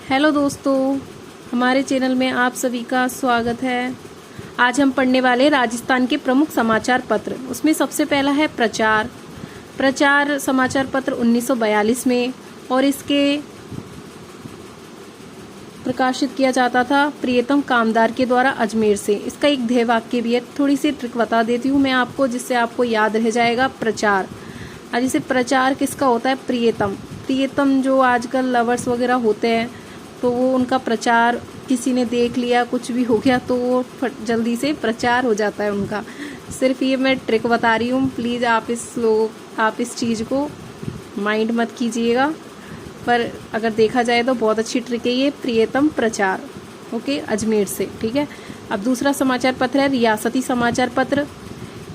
Hello दोस्तों, हमारे channel में आप सभी का स्वागत है। आज हम पढ़ने वाले हैं राजस्थान के प्रमुख समाचार पत्र। उसमें सबसे पहला है प्रचार। प्रचार समाचार पत्र 1942 में, और इसके प्रकाशित किया जाता था प्रियतम कामदार के द्वारा अजमेर से। इसका एक ध्येय वाक्य भी है, थोड़ी सी ट्रिक बता देती हूँ मैं आपको जिससे आपको याद रह जाएगा। प्रचार, और जैसे प्रचार किसका होता है? प्रियतम। प्रियतम जो आजकल लवर्स वगैरह होते हैं, तो वो उनका प्रचार किसी ने देख लिया, कुछ भी हो गया तो वो जल्दी से प्रचार हो जाता है उनका। सिर्फ ये मैं ट्रिक बता रही हूँ, प्लीज़ आप इस चीज़ को माइंड मत कीजिएगा, पर अगर देखा जाए तो बहुत अच्छी ट्रिक है ये, प्रियतम प्रचार। ओके, अजमेर से, ठीक है। अब दूसरा समाचार पत्र है रियासती समाचार पत्र।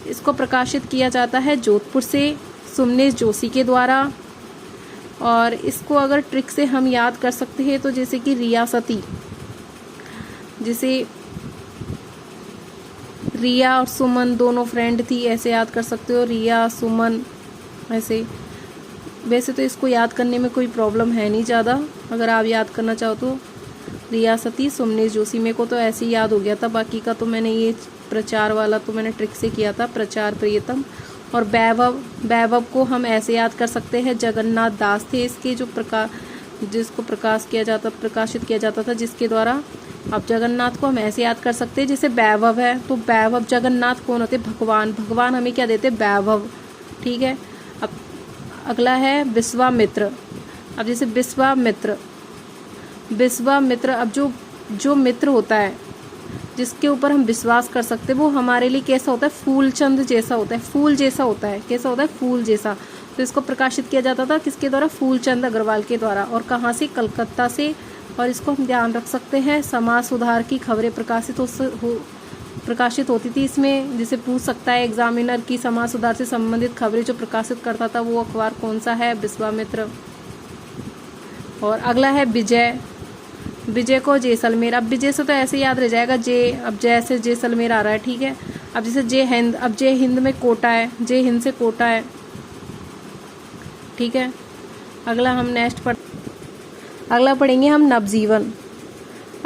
इसको प्रकाशित किया जाता है जोधपुर से सुमनेश जोशी के द्वारा। और इसको अगर ट्रिक से हम याद कर सकते हैं तो जैसे कि रियासती, जैसे रिया और सुमन दोनों फ्रेंड थी, ऐसे याद कर सकते हो, रिया सुमन ऐसे। वैसे तो इसको याद करने में कोई प्रॉब्लम है नहीं ज़्यादा, अगर आप याद करना चाहो तो। रियासती सुमनेश जोशी, मेरे को तो ऐसे ही याद हो गया था, बाकी का तो मैंने ये प्रचार वाला तो मैंने ट्रिक से किया था, प्रचार प्रियतम। और वैभव को हम ऐसे याद कर सकते हैं, जगन्नाथ दास थे इसके जो जिसको प्रकाशित किया जाता था जिसके द्वारा। अब जगन्नाथ को हम ऐसे याद कर सकते हैं जैसे वैभव है, तो वैभव जगन्नाथ कौन होते? भगवान हमें क्या देते? वैभव, ठीक है। अब अगला है विश्वामित्र। अब जैसे विश्वामित्र, अब जो मित्र होता है जिसके ऊपर हम विश्वास कर सकते हैं, वो हमारे लिए कैसा होता है? फूलचंद जैसा होता है, फूल जैसा होता है। कैसा होता है? फूल जैसा। तो इसको प्रकाशित किया जाता था किसके द्वारा? फूलचंद अग्रवाल के द्वारा। और कहाँ से? कलकत्ता से। और इसको हम ध्यान रख सकते हैं, समाज सुधार की खबरें प्रकाशित होती थी इसमें। जिसे पूछ सकता है एग्जामिनर की समाज सुधार से संबंधित खबरें जो प्रकाशित करता था वो अखबार कौन सा है? विश्वामित्र। और अगला है विजय को जैसलमेर। अब विजय से तो ऐसे याद रह जाएगा अब जय से जैसलमेर आ रहा है, ठीक है। अब जैसे जय हिंद, अब जय हिंद में कोटा है, जय हिंद से कोटा है, ठीक है। अगला पढ़ेंगे हम नवजीवन।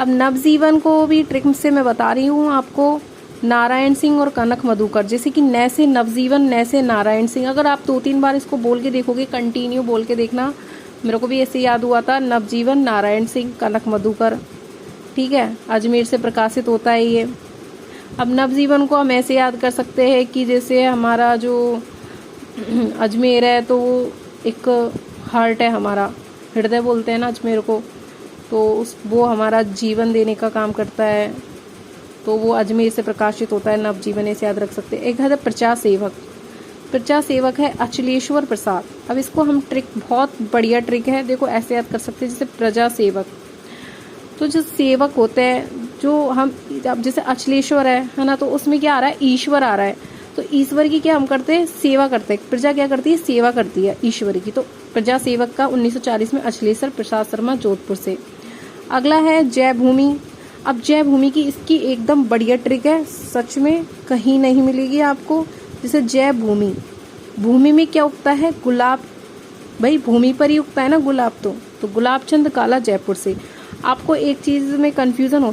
अब नवजीवन को भी ट्रिक से मैं बता रही हूँ आपको, नारायण सिंह और कनक मधुकर। जैसे कि न से नवजीवन, न से नारायण सिंह। अगर आप 2-3 बार इसको बोल के देखोगे, कंटिन्यू बोल के देखना, मेरे को भी ऐसे याद हुआ था, नवजीवन, नारायण सिंह, कनक मधुकर, ठीक है। अजमेर से प्रकाशित होता है ये। अब नवजीवन को हम ऐसे याद कर सकते हैं कि जैसे हमारा जो अजमेर है तो वो एक हार्ट है, हमारा हृदय बोलते हैं ना अजमेर को, तो वो हमारा जीवन देने का काम करता है, तो वो अजमेर से प्रकाशित होता है, नवजीवन ऐसे याद रख सकते हैं। एक है प्रजा सेवक है अचलेश्वर प्रसाद। अब इसको हम ट्रिक, बहुत बढ़िया ट्रिक है, देखो ऐसे याद कर सकते हैं जैसे प्रजा सेवक। तो जो सेवक होते हैं, जो हम अब जैसे अचलेश्वर है ना, तो उसमें क्या आ रहा है? ईश्वर आ रहा है। तो ईश्वर की क्या हम करते हैं? सेवा करते हैं। प्रजा क्या करती है? सेवा करती है ईश्वर की। तो प्रजा सेवक का 1940 में अचलेश्वर प्रसाद शर्मा, जोधपुर से। अगला है जय भूमि। अब जय भूमि की इसकी एकदम बढ़िया ट्रिक है, सच में कहीं नहीं मिलेगी आपको। जैसे जय भूमि, भूमि में क्या उगता है? गुलाब। भाई भूमि पर ही उगता है ना गुलाब, तो गुलाब चंद काला, जयपुर से। आपको एक चीज में कंफ्यूजन हो